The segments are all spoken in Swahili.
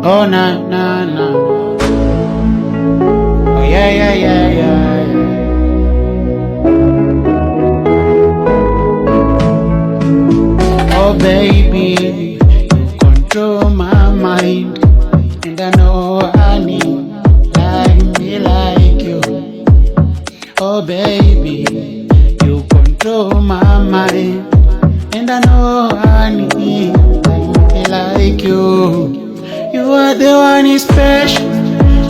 Oh na na na. Oh yeah yeah yeah yeah. Oh baby, you control my mind, and I know I need like me like you. Oh baby, you control my mind, and I know I need like me like you. You are the one special,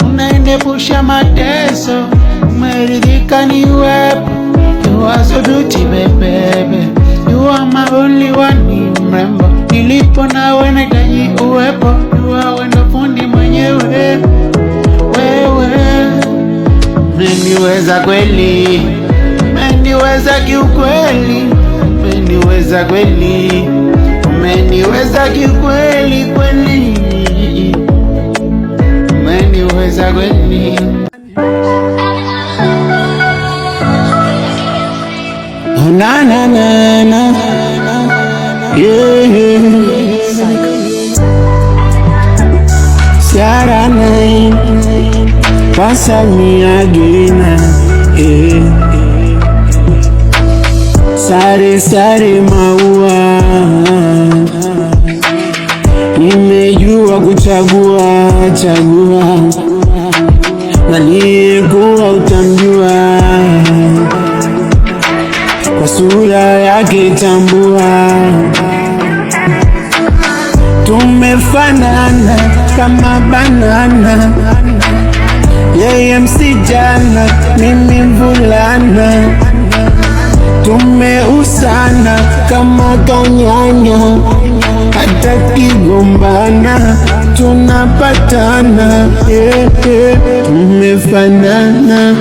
unaendepusha mateso, umeridhika ni wepo. You are so beauty baby, you are my only one, ni mrembo. Nilipo nawe nahitaji uwepo, you are wendo fundi mwenyewe. Wewe umeniweza kweli, umeniweza kiukweli, umeniweza kweli, umeniweza kiukweli kweli, umeniweza kweli. Oh na na na na, yeah. Saturday night, pass me again, yeah. Sare maua, nimejua kuchagua chagua, na niyekuwa utamjua kwa sura yake tambua. Tumefanana kama banana, yeye msijana, mimi mvulana. Tumeusana kama kanyanya, hata kigombana tunapatana, yeah, yeah. Tumefanana